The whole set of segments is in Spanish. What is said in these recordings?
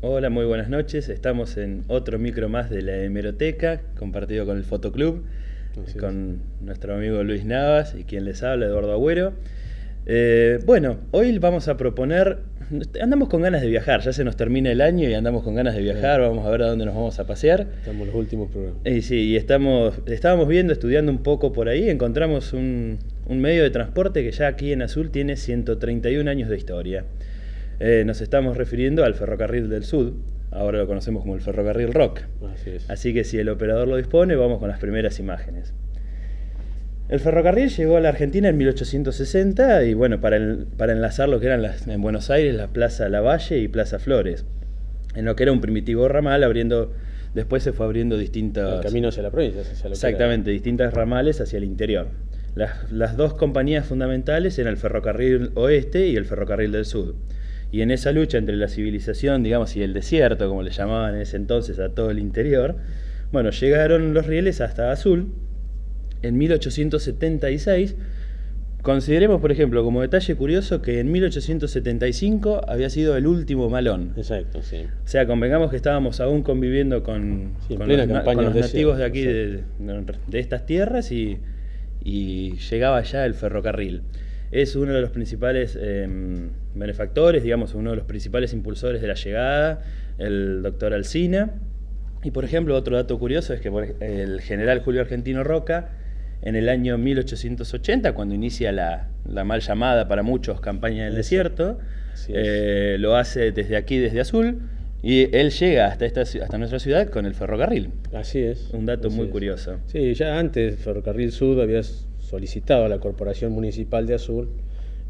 Hola, muy buenas noches. Estamos en otro micro más de la hemeroteca, compartido con el Fotoclub, Así es. con nuestro amigo Luis Navas y quien les habla, Eduardo Agüero. Bueno, hoy vamos a proponer, andamos con ganas de viajar, ya se nos termina el año y andamos con ganas de viajar, vamos a ver a dónde nos vamos a pasear. Estamos en los últimos programas. Y sí, estábamos viendo, estudiando un poco por ahí, encontramos un medio de transporte que ya aquí en Azul tiene 131 años de historia. Nos estamos refiriendo al Ferrocarril del Sud, ahora lo conocemos como el Ferrocarril Rock. Así es. Así que si el operador lo dispone, vamos con las primeras imágenes. El ferrocarril llegó a la Argentina en 1860 y bueno, para enlazar lo que eran en Buenos Aires la Plaza Lavalle y Plaza Flores, en lo que era un primitivo ramal, después se fue abriendo distintas... El camino hacia la provincia, hacia lo que Exactamente, distintas ramales hacia el interior. Las dos compañías fundamentales eran el Ferrocarril Oeste y el Ferrocarril del Sud. Y en esa lucha entre la civilización, digamos, y el desierto, como le llamaban en ese entonces a todo el interior, bueno, llegaron los rieles hasta Azul en 1876. Consideremos, por ejemplo, como detalle curioso, que en 1875 había sido el último malón. Exacto, sí. O sea, convengamos que estábamos aún conviviendo con los nativos de aquí, de estas tierras, y llegaba ya el ferrocarril. Es uno de los principales benefactores, digamos, uno de los principales impulsores de la llegada, el doctor Alsina. Y por ejemplo, otro dato curioso es que el general Julio Argentino Roca, en el año 1880, cuando inicia la mal llamada para muchos campaña del desierto, lo hace desde aquí, desde Azul, y él llega hasta nuestra ciudad con el ferrocarril. Así es. Un dato muy curioso. Sí, ya antes Ferrocarril Sud había solicitado a la Corporación Municipal de Azul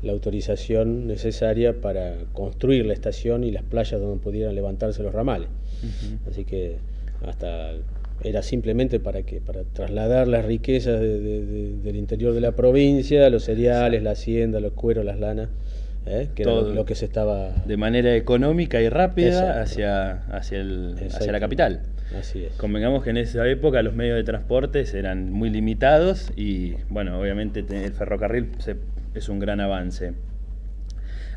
la autorización necesaria para construir la estación y las playas donde pudieran levantarse los ramales. Así que hasta era simplemente para trasladar las riquezas del interior de la provincia, los cereales, la hacienda, los cueros, las lanas, que era lo que se estaba... De manera económica y rápida hacia la capital. Así es. Convengamos que en esa época los medios de transporte eran muy limitados y, bueno, obviamente el ferrocarril es un gran avance.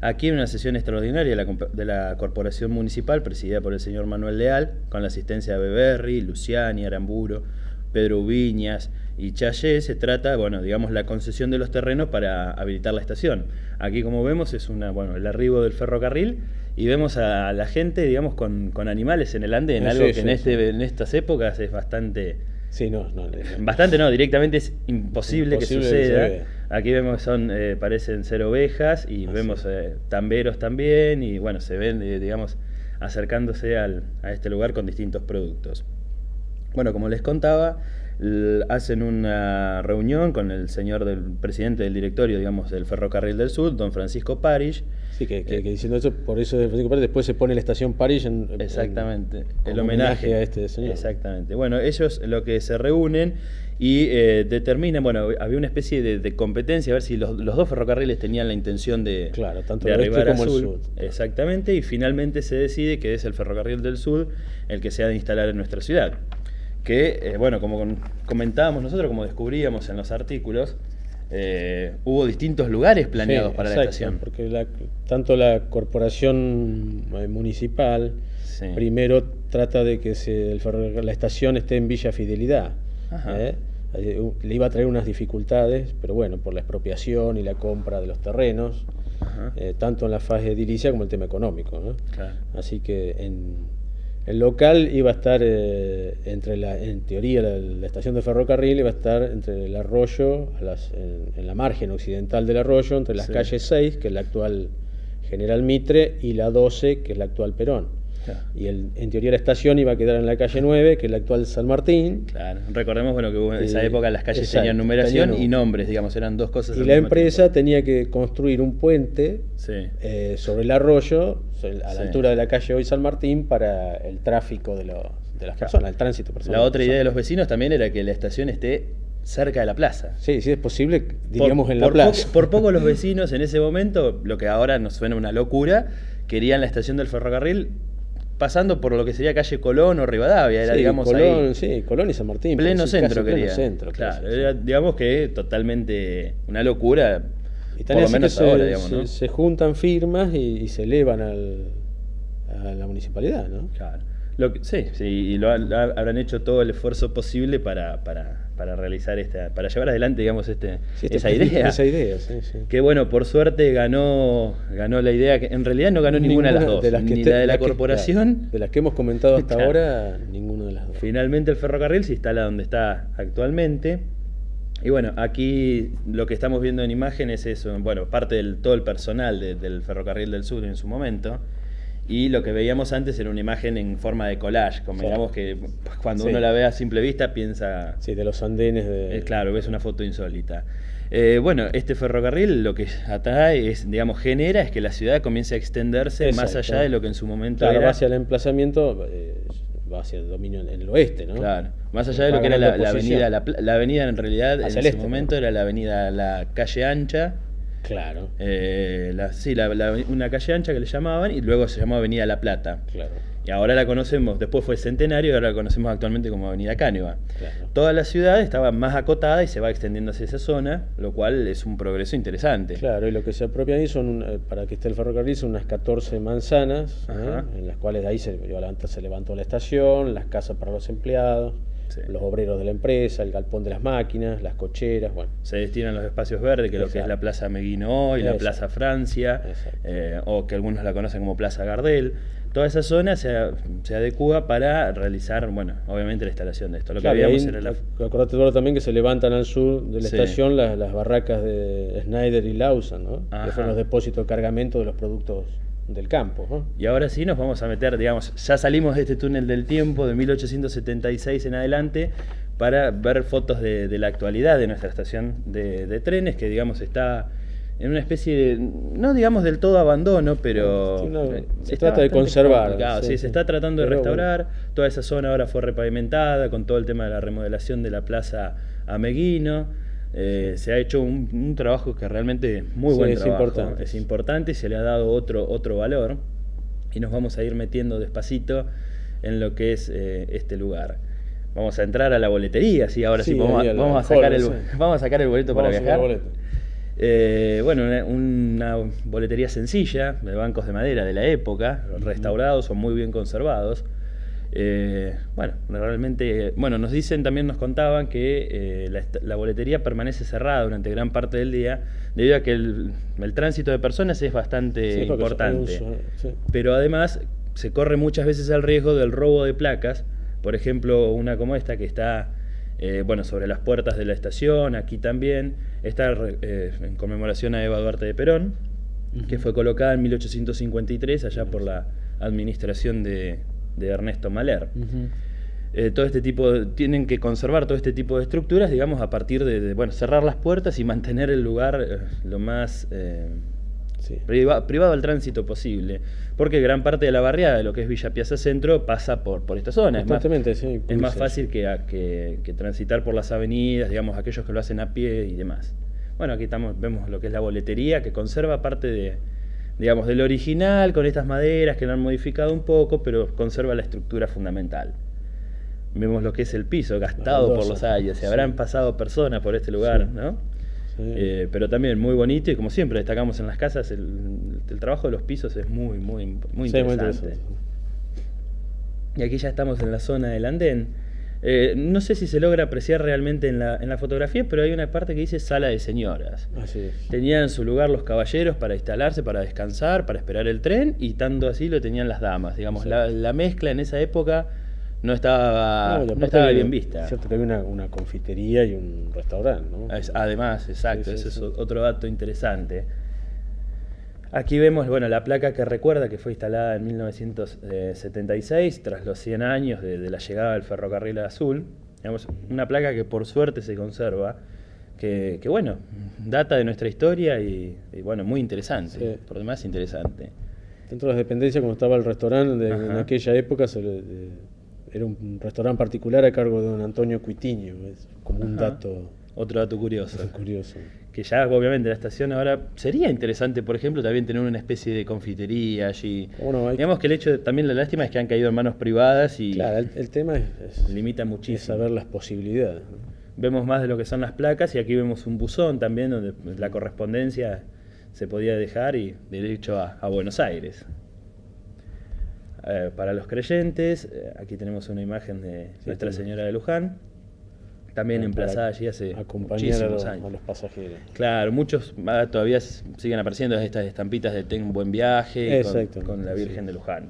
Aquí en una sesión extraordinaria de la Corporación Municipal, presidida por el señor Manuel Leal, con la asistencia de Beberri, Luciani, Aramburo, Pedro Ubiñas y Chayé, se trata, bueno, digamos, la concesión de los terrenos para habilitar la estación. Aquí, como vemos, es el arribo del ferrocarril y vemos a la gente, digamos, con animales en el andén, algo que en estas épocas es bastante... Sí, Bastante no, directamente es imposible que suceda. Aquí vemos que parecen ser ovejas y vemos tamberos también y bueno, se ven, digamos, acercándose a este lugar con distintos productos. Bueno, como les contaba, hacen una reunión con el presidente del directorio, digamos, del Ferrocarril del Sur, don Francisco Parish. Sí, que diciendo eso, por eso de Francisco Parish, después se pone la estación Parish exactamente, el homenaje a este señor. Exactamente. Bueno, ellos lo que se reúnen y determinan, bueno, había una especie de competencia, a ver si los dos ferrocarriles tenían la intención de arribar a Azul. El sur. Exactamente, y finalmente se decide que es el Ferrocarril del Sur el que se ha de instalar en nuestra ciudad. Que, bueno, como comentábamos nosotros, como descubríamos en los artículos, hubo distintos lugares planeados para la estación. Porque tanto la corporación municipal primero trata de que la estación esté en Villa Fidelidad. Le iba a traer unas dificultades, pero bueno, por la expropiación y la compra de los terrenos, tanto en la fase edilicia como el tema económico, ¿no? Claro. Así que el local iba a estar en teoría la estación de ferrocarril iba a estar entre el arroyo, en la margen occidental del arroyo, entre las calles 6, que es la actual General Mitre, y la 12, que es la actual Perón. Claro. Y en teoría la estación iba a quedar en la calle 9, que es la actual San Martín. Claro. Recordemos, bueno, que en esa época las calles tenían numeración y nombres, digamos, eran dos cosas. Y la empresa tenía que construir un puente sobre el arroyo, a la altura de la calle hoy San Martín, para el tráfico de las personas, el tránsito personal. La otra idea de los vecinos también era que la estación esté cerca de la plaza. Sí, es posible, diríamos, en la plaza. Por poco los vecinos en ese momento, lo que ahora nos suena una locura, querían la estación del ferrocarril pasando por lo que sería calle Colón o Rivadavia, era, digamos, Colón, ahí. Sí, Colón y San Martín. Pleno centro quería. Pleno centro, claro, era, digamos que totalmente una locura, por lo menos ahora, digamos, ¿no? Se juntan firmas y se elevan a la municipalidad, ¿no? Claro. Sí, y habrán hecho todo el esfuerzo posible para realizar para llevar adelante, digamos, esa idea. Esa idea, sí. Que bueno, por suerte ganó la idea, que en realidad no ganó ninguna de las dos, ni la de la corporación. De las que hemos comentado hasta ahora, ninguna de las dos. Finalmente el ferrocarril se instala donde está actualmente. Y bueno, aquí lo que estamos viendo en imagen es eso, bueno, parte del todo el personal del Ferrocarril del Sur en su momento. Y lo que veíamos antes era una imagen en forma de collage, convengamos que cuando uno la ve a simple vista piensa... Sí, de los andenes de... claro, ves una foto insólita. Bueno, este ferrocarril lo que atrae es, digamos, genera es que la ciudad comience a extenderse más allá de lo que en su momento era... va hacia el emplazamiento, va hacia el dominio en el oeste, ¿no? Claro, más allá de lo que era la avenida, la avenida en realidad hacia en ese momento era la avenida, la calle ancha. Claro. Una calle ancha que le llamaban y luego se llamó Avenida La Plata. Claro. Y ahora la conocemos, después fue Centenario y ahora la conocemos actualmente como Avenida Cánova. Claro. Toda la ciudad estaba más acotada y se va extendiendo hacia esa zona, lo cual es un progreso interesante. Claro, y lo que se apropia ahí son, para que esté el ferrocarril, son unas 14 manzanas, en las cuales de ahí se levantó la estación, las casas para los empleados. Sí. Los obreros de la empresa, el galpón de las máquinas, las cocheras, bueno. Se destinan los espacios verdes, que es lo que es la Plaza Meguino hoy, la Plaza Francia, o que algunos la conocen como Plaza Gardel. Toda esa zona se adecua para realizar, bueno, obviamente la instalación de esto. Lo que habíamos era acordate también que se levantan al sur de la estación las barracas de Schneider y Lawson, ¿no? Que fueron los depósitos de cargamento de los productos del campo, ¿no? Y ahora sí nos vamos a meter, digamos, ya salimos de este túnel del tiempo de 1876 en adelante para ver fotos de la actualidad de nuestra estación de trenes, que digamos está en una especie de, no digamos del todo abandono, pero se trata de conservar. Se está tratando de restaurar. Toda esa zona ahora fue repavimentada con todo el tema de la remodelación de la plaza Ameguino. Se ha hecho un trabajo que realmente muy buen trabajo. Es importante y se le ha dado otro valor. Y nos vamos a ir metiendo despacito en lo que es este lugar. Vamos a entrar a la boletería, ¿sí? Ahora sí, vamos a sacar el boleto para viajar. Una boletería sencilla, de bancos de madera de la época, restaurados, son muy bien conservados. Realmente, nos dicen, también nos contaban que la boletería permanece cerrada durante gran parte del día debido a que el tránsito de personas es bastante importante. Pero además se corre muchas veces el riesgo del robo de placas. Por ejemplo, una como esta que está sobre las puertas de la estación, aquí también, está en conmemoración a Eva Duarte de Perón, que fue colocada en 1853 allá por la administración de Ernesto Mahler. Todo este tipo, tienen que conservar todo este tipo de estructuras, digamos, a partir de cerrar las puertas y mantener el lugar lo más privado al tránsito posible, porque gran parte de la barriada de lo que es Villa Piazza Centro pasa por esta zona. Es más fácil que transitar por las avenidas, digamos, aquellos que lo hacen a pie y demás. Bueno, aquí vemos lo que es la boletería, que conserva parte del original, con estas maderas que lo han modificado un poco, pero conserva la estructura fundamental. Vemos lo que es el piso, gastado por los años. Se habrán pasado personas por este lugar, ¿no? Sí. Pero también muy bonito, y como siempre destacamos en las casas, el trabajo de los pisos es muy interesante. Y aquí ya estamos en la zona del andén. No sé si se logra apreciar realmente en la fotografía, pero hay una parte que dice sala de señoras. Así es. Tenían su lugar los caballeros para instalarse, para descansar, para esperar el tren, y tanto así lo tenían las damas. Digamos, la mezcla en esa época no estaba bien vista. Es cierto que había una confitería y un restaurante, ¿no? Además, exacto, ese es otro dato interesante. Aquí vemos la placa que recuerda que fue instalada en 1976, tras los 100 años de la llegada del ferrocarril azul. Digamos, una placa que por suerte se conserva, que data de nuestra historia y muy interesante, por demás interesante. Dentro de las dependencias, como estaba el restaurante en aquella época, era un restaurante particular a cargo de don Antonio Cuitiño, es como un dato... Otro dato curioso. Que ya obviamente la estación ahora sería interesante, por ejemplo, también tener una especie de confitería allí. Digamos que el hecho también la lástima es que han caído en manos privadas y claro, el tema limita muchísimo. Es saber las posibilidades, ¿no? Vemos más de lo que son las placas, y aquí vemos un buzón también donde la correspondencia se podía dejar y derecho a Buenos Aires. para los creyentes. Aquí tenemos una imagen de Nuestra Señora de Luján, también emplazada allí hace muchísimos años. A los pasajeros. Claro, muchos todavía siguen apareciendo estas estampitas de Ten buen viaje con la Virgen de Luján.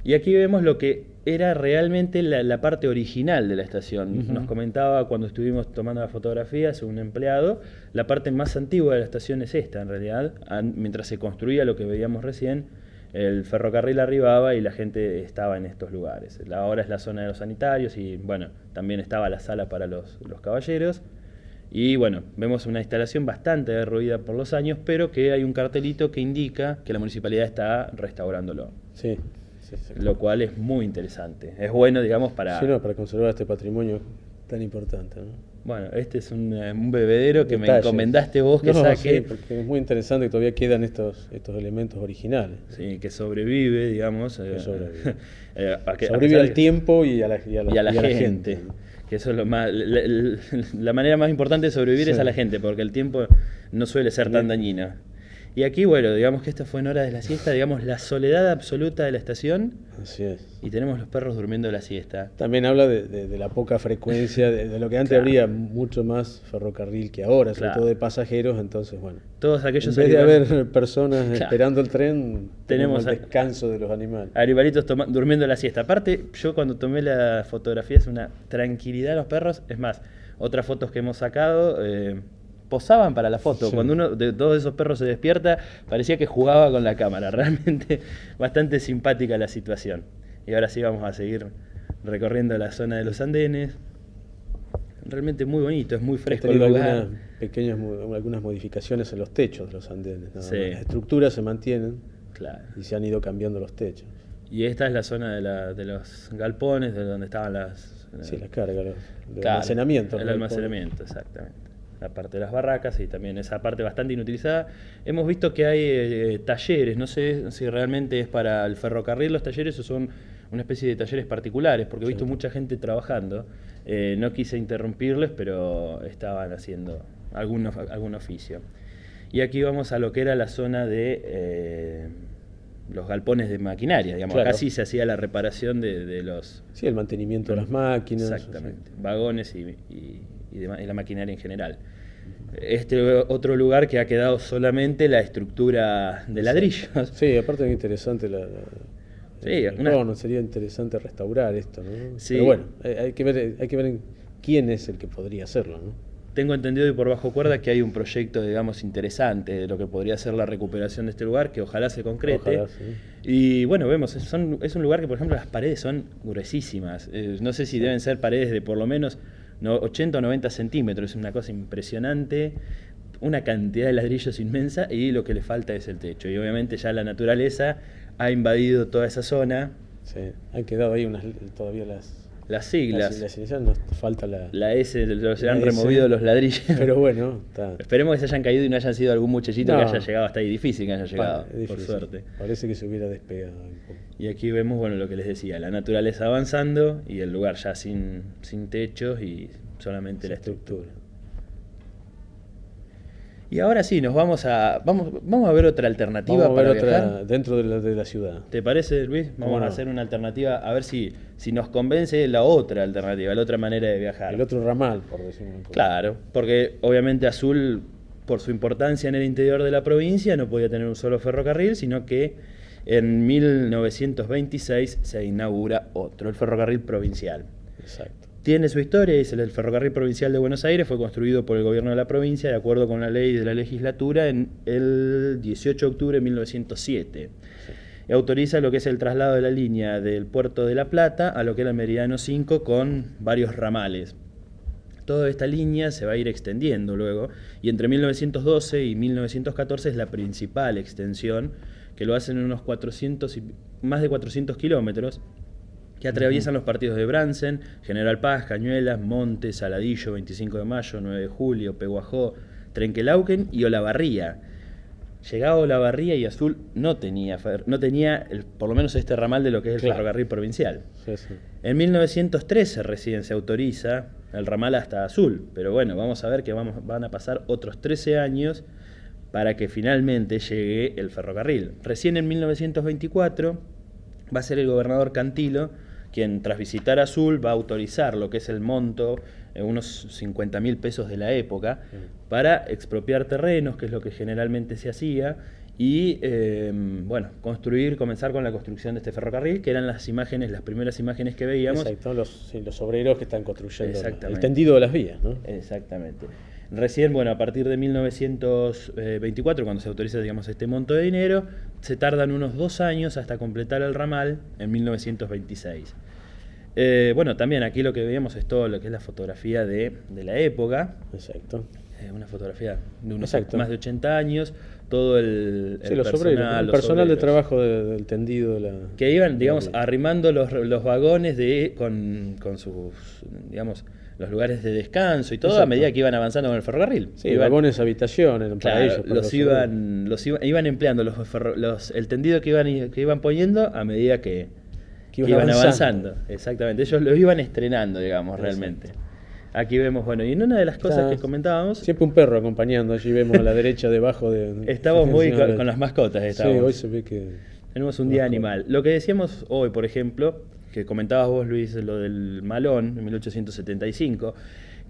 Y aquí vemos lo que era realmente la parte original de la estación. Nos comentaba cuando estuvimos tomando las fotografías un empleado, la parte más antigua de la estación es esta en realidad. Mientras se construía lo que veíamos recién, el ferrocarril arribaba y la gente estaba en estos lugares. Ahora es la zona de los sanitarios y bueno, también estaba la sala para los caballeros. Y bueno, vemos una instalación bastante derruida por los años, pero que hay un cartelito que indica que la municipalidad está restaurándolo. Sí. Lo cual es muy interesante. Es bueno, digamos, para conservar este patrimonio tan importante, ¿no? Bueno, este es un bebedero que me encomendaste vos que saque. Sí, porque es muy interesante que todavía quedan estos elementos originales. Sí, que sobrevive, digamos. Que sobrevive. Sobrevive al tiempo y a la gente. Que eso es lo más, la manera más importante de sobrevivir es a la gente, porque el tiempo no suele ser tan dañino. Y aquí, bueno, digamos que esta fue en hora de la siesta, digamos la soledad absoluta de la estación. Así es. Y tenemos los perros durmiendo la siesta. También habla de la poca frecuencia, de lo que antes habría mucho más ferrocarril que ahora, sobre todo de pasajeros, entonces bueno. Todos aquellos en vez de haber personas esperando el tren, tenemos el descanso de los animales. Animalitos durmiendo la siesta. Aparte, yo cuando tomé la fotografía es una tranquilidad a los perros. Es más, otras fotos que hemos sacado posaban para la foto. Sí. Cuando uno de todos esos perros se despierta, parecía que jugaba con la cámara. Realmente bastante simpática la situación. Y ahora sí vamos a seguir recorriendo la zona de los andenes. Realmente muy bonito, es muy fresco el lugar. Algunas modificaciones en los techos de los andenes. ¿No? Sí. Las estructuras se mantienen, claro, y se han ido cambiando los techos. Y esta es la zona de los galpones, de donde estaban las cargas, el almacenamiento. El almacenamiento, exactamente. La parte de las barracas y también esa parte bastante inutilizada. Hemos visto que hay talleres, no sé si realmente es para el ferrocarril los talleres o son una especie de talleres particulares, porque he visto mucha gente trabajando. No quise interrumpirles, pero estaban haciendo algún oficio. Y aquí vamos a lo que era la zona de los galpones de maquinaria, digamos. Claro. Acá sí se hacía la reparación de los... Sí, el mantenimiento de las máquinas. Exactamente, vagones y la maquinaria en general. Este otro lugar que ha quedado solamente la estructura de ladrillos. Sí, aparte es interesante sería interesante restaurar esto, ¿no? Sí. Pero bueno, hay que ver quién es el que podría hacerlo, ¿no? Tengo entendido y por bajo cuerda que hay un proyecto, digamos, interesante de lo que podría ser la recuperación de este lugar, que ojalá se concrete. Ojalá, sí. Y bueno, vemos, es un lugar que, por ejemplo, las paredes son gruesísimas. No sé si deben ser paredes de por lo menos 80 o 90 centímetros, es una cosa impresionante, una cantidad de ladrillos inmensa y lo que le falta es el techo. Y obviamente ya la naturaleza ha invadido toda esa zona. Sí, han quedado ahí todavía las siglas. Las siglas nos falta la S, se han removido los ladrillos. Pero bueno, esperemos que se hayan caído y no hayan sido algún muchachito que haya llegado hasta ahí. Difícil que haya llegado, por suerte. Parece que se hubiera despegado un poco. Y aquí vemos, bueno, lo que les decía, la naturaleza avanzando y el lugar ya sin techos y solamente la estructura. Y ahora sí, vamos a ver otra alternativa para viajar. Dentro de la ciudad. ¿Te parece, Luis? Vamos a hacer una alternativa, a ver si nos convence la otra alternativa, la otra manera de viajar. El otro ramal, por decirlo un poco. Claro, porque obviamente Azul, por su importancia en el interior de la provincia, no podía tener un solo ferrocarril, sino que en 1926 se inaugura otro, el ferrocarril provincial. Exacto. Tiene su historia, dice, el ferrocarril provincial de Buenos Aires fue construido por el gobierno de la provincia de acuerdo con la ley de la legislatura en el 18 de octubre de 1907. Sí. Y autoriza lo que es el traslado de la línea del puerto de La Plata a lo que era el Meridiano 5 con varios ramales. Toda esta línea se va a ir extendiendo luego y entre 1912 y 1914 es la principal extensión, que lo hacen en unos más de 400 kilómetros, que atraviesan los partidos de Bransen, General Paz, Cañuelas, Montes, Saladillo, 25 de Mayo, 9 de Julio, Peguajó, Trenquelauquen y Olavarría. Llegaba a Olavarría y Azul no tenía por lo menos este ramal de lo que es el ferrocarril provincial. Sí, sí. En 1913 recién se autoriza el ramal hasta Azul, pero bueno, vamos a ver que van a pasar otros 13 años para que finalmente llegue el ferrocarril. Recién en 1924 va a ser el gobernador Cantilo quien, tras visitar Azul, va a autorizar lo que es el monto, unos 50.000 pesos de la época, para expropiar terrenos, que es lo que generalmente se hacía, y comenzar con la construcción de este ferrocarril, que eran las primeras imágenes que veíamos. Exacto, los obreros que están construyendo el tendido de las vías, ¿no? Exactamente. Recién, a partir de 1924, cuando se autoriza, este monto de dinero, se tardan unos 2 años hasta completar el ramal en 1926. También aquí lo que veíamos es todo lo que es la fotografía de la época. Exacto. Una fotografía de unos más de 80 años, todo el personal de trabajo del tendido. Que iban, arrimando los vagones con sus, los lugares de descanso y todo. Exacto. A medida que iban avanzando con el ferrocarril. Sí, vagones habitaciones para ellos. Iban empleando el tendido que iban poniendo a medida que iban avanzando. Exactamente, ellos lo iban estrenando, realmente. Aquí vemos, y en una de las cosas que comentábamos... Siempre un perro acompañando, allí vemos a la derecha debajo de... Estamos muy con las mascotas. Sí, hoy se ve que... Tenemos un día animal. Lo que decíamos hoy, por ejemplo, que comentabas vos, Luis, lo del Malón, en 1875,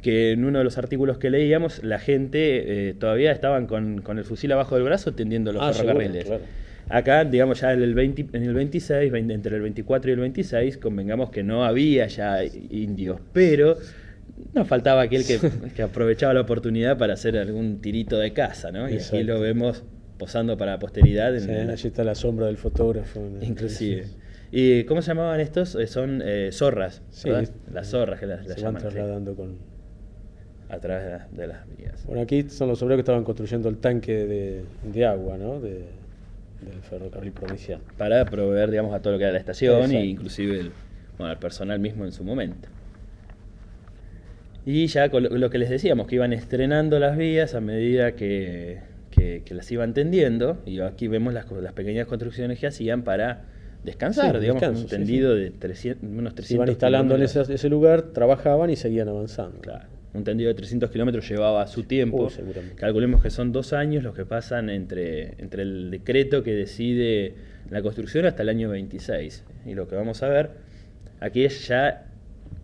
que en uno de los artículos que leíamos, la gente todavía estaban con el fusil abajo del brazo tendiendo los ferrocarriles. Seguro, claro. Acá, ya en el 26, entre el 24 y el 26, convengamos que no había ya indios, pero no faltaba aquel que aprovechaba la oportunidad para hacer algún tirito de caza, ¿no? Exacto. Y aquí lo vemos posando para la posteridad. Allí está la sombra del fotógrafo. Inclusive. ¿Y cómo se llamaban estos? Son zorras, ¿verdad? Sí, las zorras que las se llaman. van trasladando a través de las vías. Bueno, aquí son los obreros que estaban construyendo el tanque de agua, ¿no? Del ferrocarril provincial. Para proveer, a todo lo que era la estación. Exacto. E inclusive el personal mismo en su momento. Y ya con lo que les decíamos, que iban estrenando las vías a medida que las iban tendiendo, y aquí vemos las pequeñas construcciones que hacían para descansar, un tendido de unos 300 se iban instalando en ese lugar, trabajaban y seguían avanzando. Claro. Un tendido de 300 kilómetros llevaba su tiempo. Calculemos que son 2 años los que pasan entre el decreto que decide la construcción hasta el año 26. Y lo que vamos a ver aquí es ya...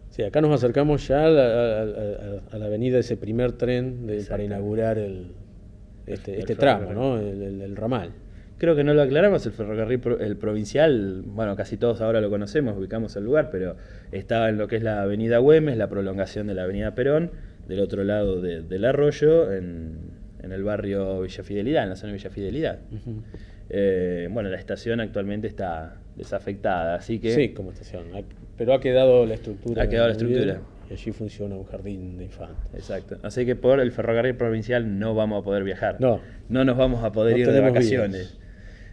Sí, acá nos acercamos ya a la avenida de ese primer tren para inaugurar este tramo, ¿no? El ramal. Creo que no lo aclaramos, el ferrocarril provincial, casi todos ahora lo conocemos, ubicamos el lugar, pero estaba en lo que es la avenida Güemes, la prolongación de la avenida Perón, del otro lado del arroyo, en el barrio Villa Fidelidad, en la zona de Villa Fidelidad. Uh-huh. La estación actualmente está desafectada, así que... Sí, como estación, pero ha quedado la estructura. Ha quedado la estructura. Y allí funciona un jardín de infantes. Exacto. Así que por el ferrocarril provincial no vamos a poder viajar. No nos vamos a poder ir de vacaciones. Vías.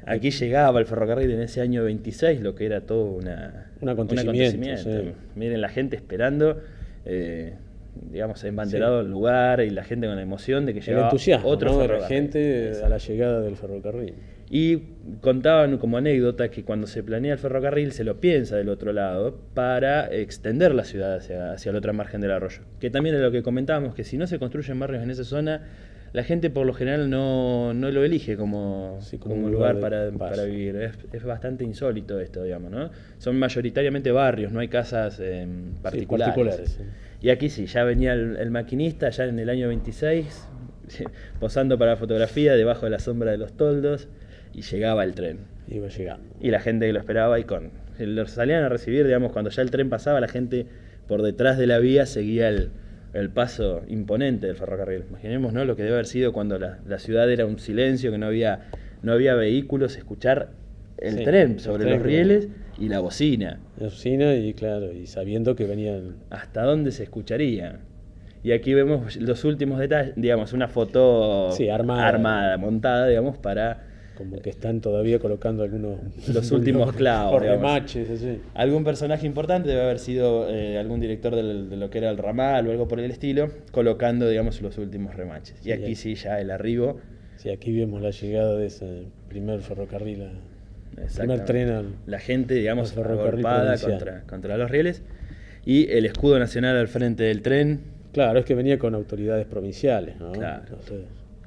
Aquí llegaba el ferrocarril en ese año 26, lo que era todo un acontecimiento. Sí. Miren, la gente esperando, embanderado el lugar, y la gente con la emoción de que llegaba otro ferrocarril. De la gente a la llegada del ferrocarril. Y contaban como anécdota que cuando se planea el ferrocarril se lo piensa del otro lado para extender la ciudad hacia la otra margen del arroyo. Que también es lo que comentábamos, que si no se construyen barrios en esa zona, la gente por lo general no lo elige como un lugar para vivir. Es bastante insólito esto, ¿no? Son mayoritariamente barrios, no hay casas particulares. Sí. Y aquí sí, ya venía el maquinista, ya en el año 26, posando para la fotografía debajo de la sombra de los toldos, y llegaba el tren. Iba llegando. Y la gente que lo esperaba, lo salían a recibir, cuando ya el tren pasaba, la gente por detrás de la vía seguía el paso imponente del ferrocarril. Imaginemos, ¿no?, lo que debe haber sido cuando la ciudad era un silencio, que no había vehículos, escuchar el tren sobre los rieles y la bocina. La bocina y sabiendo que venían... ¿Hasta dónde se escucharía? Y aquí vemos los últimos detalles, una foto armada, montada, para... Como que están todavía colocando los últimos clavos, remaches, así. Algún personaje importante debe haber sido algún director de lo que era el ramal o algo por el estilo, colocando, los últimos remaches. Y aquí sí, ya el arribo. Sí, aquí vemos la llegada de ese primer ferrocarril, primer tren la gente, agolpada contra los rieles, y el escudo nacional al frente del tren. Claro, es que venía con autoridades provinciales, ¿no? Claro. Entonces,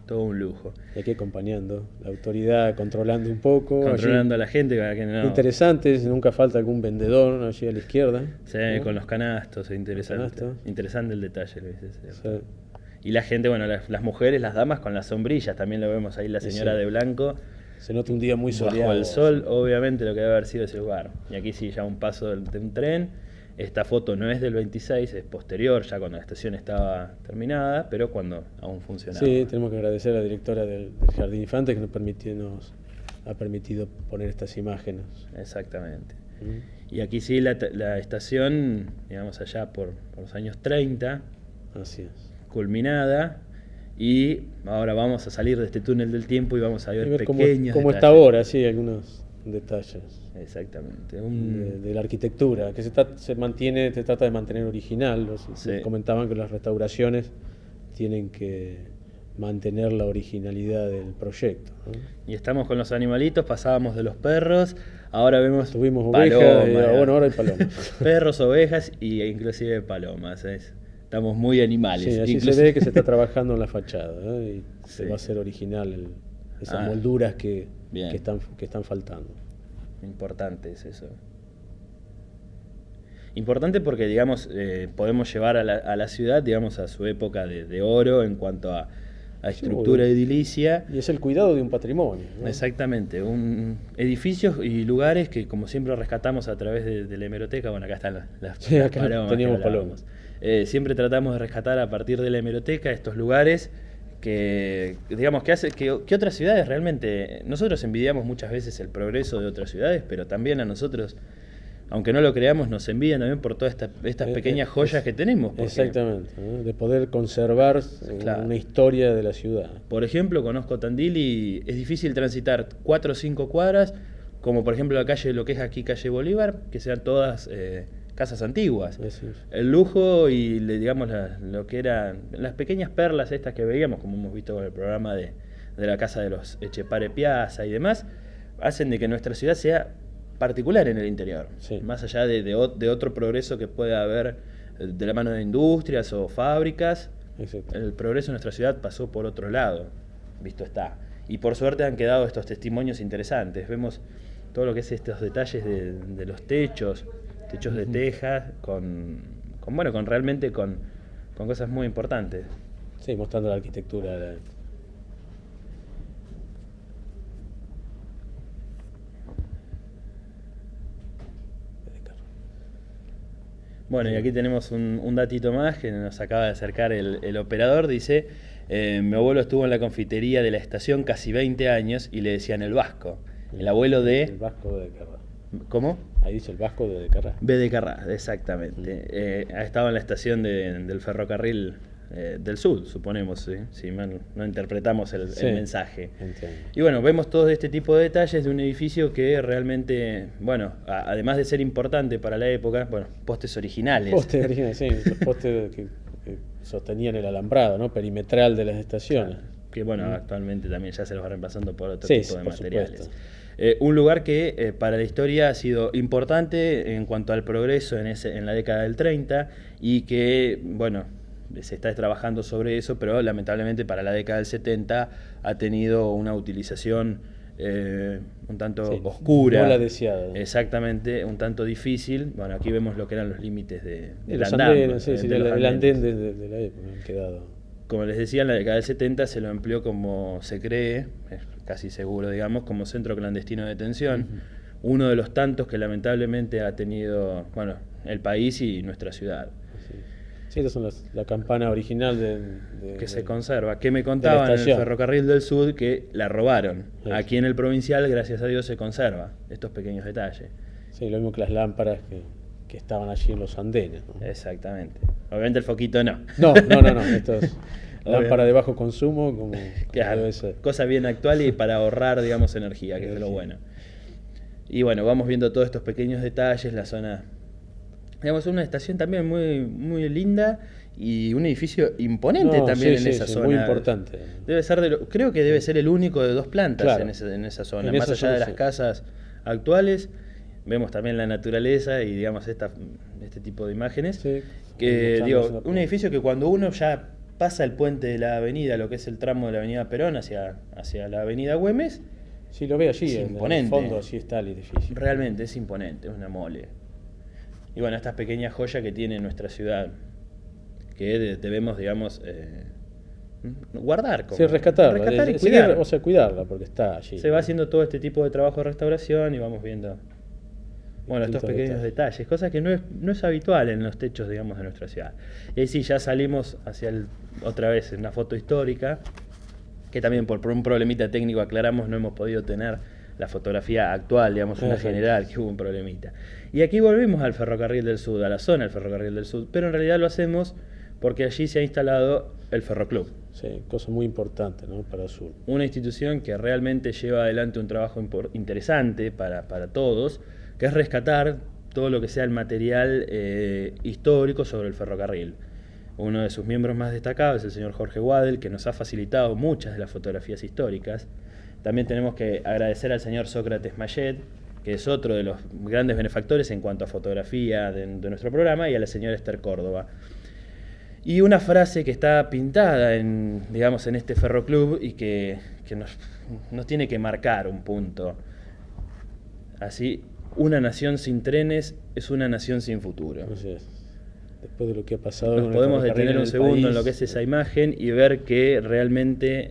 todo un lujo. Y aquí acompañando, la autoridad controlando un poco. Controlando allí a la gente para que no... Interesante, nunca falta algún vendedor allí a la izquierda. Sí, ¿no? Con los canastos, interesante. Interesante el detalle, Luis. Sí. Y la gente, bueno, las mujeres, las damas con las sombrillas, también lo vemos ahí, la señora de blanco. Se nota un día muy soleado. Bajo el sol, obviamente, lo que debe haber sido ese lugar. Y aquí sí, ya un paso de un tren. Esta foto no es del 26, es posterior, ya cuando la estación estaba terminada, pero cuando aún funcionaba. Sí, tenemos que agradecer a la directora del Jardín Infante que nos ha permitido poner estas imágenes. Exactamente. Y aquí sí, la estación, digamos allá por los años 30, así es, culminada, y ahora vamos a salir de este túnel del tiempo y vamos a ver pequeños cómo está ahora, sí, algunos detalles. Exactamente. De la arquitectura, que se trata de mantener original. Comentaban que las restauraciones tienen que mantener la originalidad del proyecto, ¿no? Y estamos con los animalitos, pasábamos de los perros, ahora tuvimos ovejas, ahora hay palomas. Perros, ovejas e inclusive palomas. Estamos muy animales. Sí, allí se ve que se está trabajando en la fachada, ¿no? Y se va a hacer original esas molduras que están faltando. Importante es eso. Importante porque, digamos, podemos llevar a la ciudad, digamos, a su época de oro en cuanto a estructura edilicia. Y es el cuidado de un patrimonio, ¿no? Exactamente. Edificios y lugares que, como siempre, rescatamos a través de la hemeroteca. Bueno, acá están las palomas. Teníamos palomas. Siempre tratamos de rescatar a partir de la hemeroteca estos lugares que, digamos, que hace que otras ciudades realmente... Nosotros envidiamos muchas veces el progreso de otras ciudades, pero también a nosotros, aunque no lo creamos, nos envidian también por todas estas pequeñas joyas que tenemos. Exactamente, ¿no? De poder conservar una historia de la ciudad. Por ejemplo, conozco Tandil y es difícil transitar 4 o 5 cuadras, como por ejemplo la calle, lo que es aquí calle Bolívar, que sean todas casas antiguas. El lujo y digamos lo que eran las pequeñas perlas estas que veíamos, como hemos visto con el programa de la casa de los Etchepare Piazza y demás, hacen de que nuestra ciudad sea particular en el interior, más allá de otro progreso que pueda haber de la mano de industrias o fábricas. El progreso de nuestra ciudad pasó por otro lado, visto está. Y por suerte han quedado estos testimonios interesantes. Vemos todo lo que es estos detalles de los techos de tejas, con realmente con cosas muy importantes. Sí, mostrando la arquitectura. Bueno, y aquí tenemos un datito más que nos acaba de acercar el operador. Dice, mi abuelo estuvo en la confitería de la estación casi 20 años y le decían el Vasco. El abuelo de... El Vasco de Carrá. ¿Cómo? Ahí dice el Vasco de Carrá. De Carrá, exactamente. Ha estado en la estación del ferrocarril del sur, suponemos, si mal no interpretamos el mensaje. Entiendo. Y bueno, vemos todo este tipo de detalles de un edificio que realmente, bueno, además de ser importante para la época, bueno, postes originales. Postes originales, sí, los postes que sostenían el alambrado, ¿no? Perimetral de las estaciones. Claro, que bueno, actualmente también ya se los va reemplazando por otro tipo de materiales. Supuesto. Un lugar que para la historia ha sido importante en cuanto al progreso en la década del 30 y que, bueno, se está trabajando sobre eso, pero lamentablemente para la década del 70 ha tenido una utilización un tanto oscura. No la deseada. Exactamente, un tanto difícil. Bueno, aquí vemos lo que eran los límites del andén. El andén de la época han quedado. Como les decía, en la década del 70 se lo empleó como se cree, es casi seguro, digamos, como centro clandestino de detención. Uno de los tantos que lamentablemente ha tenido, bueno, el país y nuestra ciudad. Sí, esta es la campana original que se conserva. Que me contaban en el ferrocarril del sur que la robaron. Sí. Aquí en el provincial, gracias a Dios, se conserva estos pequeños detalles. Sí, lo mismo que las lámparas que estaban allí en los andenes, ¿no? Exactamente. Obviamente el foquito no. No. Esto es lámpara de bajo consumo, como claro, debe ser. Cosa bien actual y para ahorrar, digamos, energía, que es lo bueno. Y bueno, vamos viendo todos estos pequeños detalles, la zona... Digamos, una estación también muy, muy linda y un edificio imponente también en esa zona. Muy importante. Debe ser creo que debe ser el único de 2 plantas, claro, en esa zona. Más allá de las casas actuales, vemos también la naturaleza y, digamos, este tipo de imágenes. Sí, que, digo, un edificio que cuando uno ya pasa el puente de la avenida, lo que es el tramo de la avenida Perón hacia la avenida Güemes. Sí, lo veo allí, es imponente. En el fondo así está el edificio. Realmente es imponente, es una mole. Y bueno, estas pequeñas joyas que tiene nuestra ciudad, que debemos, digamos, guardar. Sí, rescatarla. Rescatar y cuidar. O sea, cuidarla, porque está allí. Se va haciendo todo este tipo de trabajo de restauración y vamos viendo, bueno, estos pequeños detalles, cosas que no es habitual en los techos, digamos, de nuestra ciudad. Y ahí sí, ya salimos hacia otra vez en una foto histórica, que también por un problemita técnico, aclaramos, no hemos podido tener la fotografía actual, digamos, una general, que hubo un problemita. Y aquí volvimos al Ferrocarril del Sud, a la zona del Ferrocarril del Sud, pero en realidad lo hacemos porque allí se ha instalado el Ferroclub. Sí, cosa muy importante, ¿no?, para Azul. Una institución que realmente lleva adelante un trabajo interesante para todos, que es rescatar todo lo que sea el material histórico sobre el ferrocarril. Uno de sus miembros más destacados es el señor Jorge Wadel, que nos ha facilitado muchas de las fotografías históricas. También tenemos que agradecer al señor Sócrates Mayet, que es otro de los grandes benefactores en cuanto a fotografía de nuestro programa, y a la señora Esther Córdoba. Y una frase que está pintada en este Ferroclub y que nos tiene que marcar un punto. Así, una nación sin trenes es una nación sin futuro. Así es. Después de lo que ha pasado... Nos podemos detener un segundo en lo que es esa imagen y ver que realmente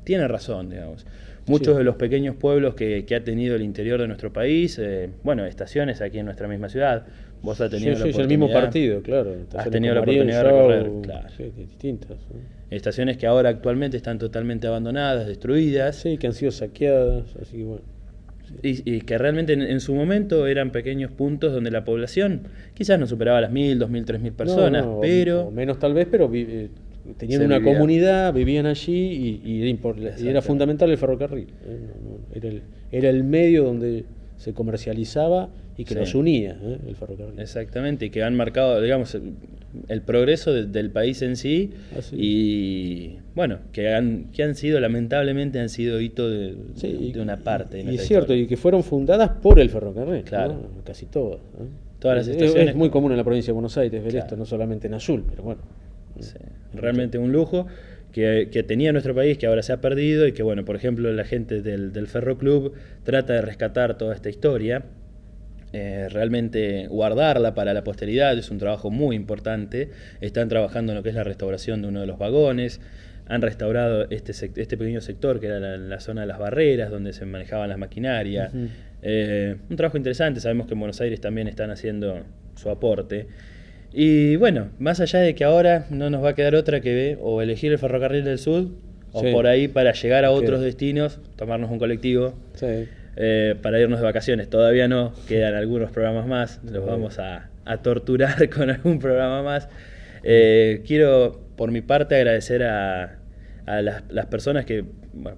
tiene razón, digamos. Muchos de los pequeños pueblos que ha tenido el interior de nuestro país, estaciones aquí en nuestra misma ciudad. Vos has tenido la oportunidad. el mismo partido, claro. Has tenido la oportunidad de recorrer, claro. Sí, distintas. Estaciones que ahora actualmente están totalmente abandonadas, destruidas. Sí, que han sido saqueadas, así que bueno. Sí. Y que realmente en su momento eran pequeñños puntos donde la población quizás no superaba las 1.000, 2.000, 3.000 personas, pero... O menos tal vez, pero tenían una comunidad, vivían allí y era fundamental el ferrocarril. Era el medio donde se comercializaba y que los unía, el ferrocarril. Exactamente, y que han marcado, digamos, el progreso del país en sí. Y bueno, que han sido, lamentablemente, han sido hito de una parte. Y es cierto, y que fueron fundadas por el ferrocarril, claro. ¿no? Casi todas. Todas las estaciones. Es muy común en la provincia de Buenos Aires ver esto, no solamente en Azul, pero bueno. Sí, realmente un lujo que tenía nuestro país, que ahora se ha perdido, y que, bueno, por ejemplo, la gente del Ferroclub trata de rescatar toda esta historia, realmente guardarla para la posteridad. Es un trabajo muy importante. Están trabajando en lo que es la restauración de uno de los vagones. Han restaurado este pequeño sector que era la zona de las barreras, donde se manejaban las maquinarias. Un trabajo interesante. Sabemos que en Buenos Aires también están haciendo su aporte. Y bueno, más allá de que ahora no nos va a quedar otra que o elegir el Ferrocarril del Sud, o por ahí para llegar a otros destinos, tomarnos un colectivo, para irnos de vacaciones. Todavía no, quedan algunos programas más, los vamos a torturar con algún programa más. Quiero, por mi parte, agradecer a las personas que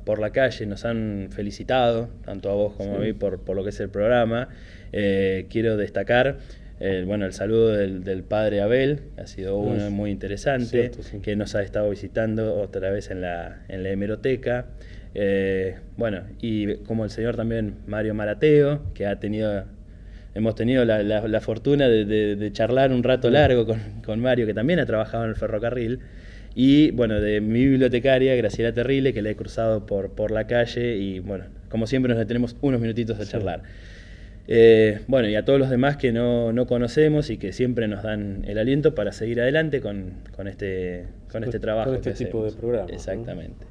por la calle nos han felicitado, tanto a vos como a mí, por lo que es el programa. Quiero destacar el saludo del padre Abel, ha sido uno muy interesante, que nos ha estado visitando otra vez en la hemeroteca. Y como el señor también Mario Marateo, que hemos tenido la fortuna de charlar un rato largo con Mario, que también ha trabajado en el ferrocarril. Y bueno, de mi bibliotecaria, Graciela Terrible, que la he cruzado por la calle y bueno, como siempre nos detenemos unos minutitos a charlar. Y a todos los demás que no conocemos y que siempre nos dan el aliento para seguir adelante con este trabajo. Con este tipo de programas. Exactamente.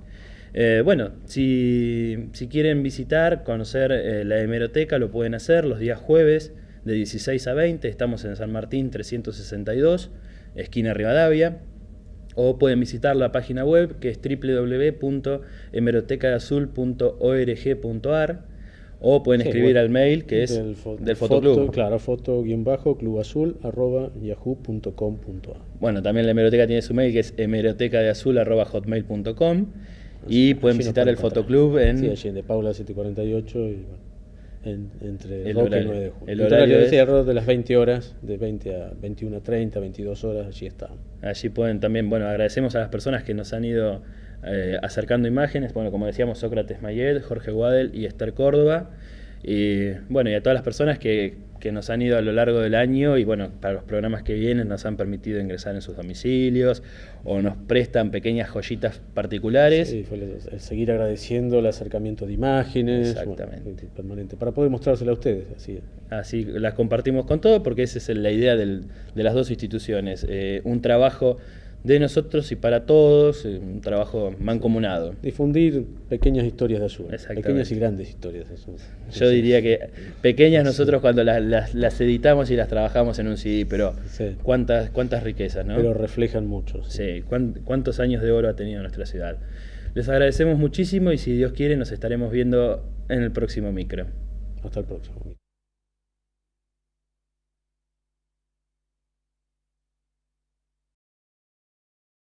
Si quieren visitar, conocer la hemeroteca, lo pueden hacer los días jueves de 16 a 20. Estamos en San Martín 362, esquina Rivadavia. O pueden visitar la página web, que es www.hemerotecadeazul.org.ar. O pueden escribir al mail, que es del Fotoclub. foto-club@yahoo.com.ar. Bueno, también la hemeroteca tiene su mail, que es hemerotecadeazul@hotmail.com. Y pueden visitar el Fotoclub allí en de Paula 748 y entre 2 y 9 de julio. El horario es alrededor de las 20 horas, de 20 a 21:30, 22 horas, allí está. Allí pueden también, agradecemos a las personas que nos han ido acercando imágenes, como decíamos, Sócrates Mayet, Jorge Wadel y Esther Córdoba. Y bueno, y a todas las personas que nos han ido a lo largo del año y bueno, para los programas que vienen nos han permitido ingresar en sus domicilios o nos prestan pequeñas joyitas particulares. Sí, fue el seguir agradeciendo el acercamiento de imágenes. Exactamente. Bueno, permanente, para poder mostrárselo a ustedes. Así las compartimos con todo porque esa es la idea de las dos instituciones. Un trabajo de nosotros y para todos, un trabajo mancomunado. Difundir pequeñas historias de Azul, pequeñas y grandes historias de Azul. Yo diría que pequeñas nosotros cuando las editamos y las trabajamos en un CD, pero cuántas riquezas, ¿no? Pero reflejan mucho. Sí, cuántos años de oro ha tenido nuestra ciudad. Les agradecemos muchísimo y si Dios quiere nos estaremos viendo en el próximo micro. Hasta el próximo micro.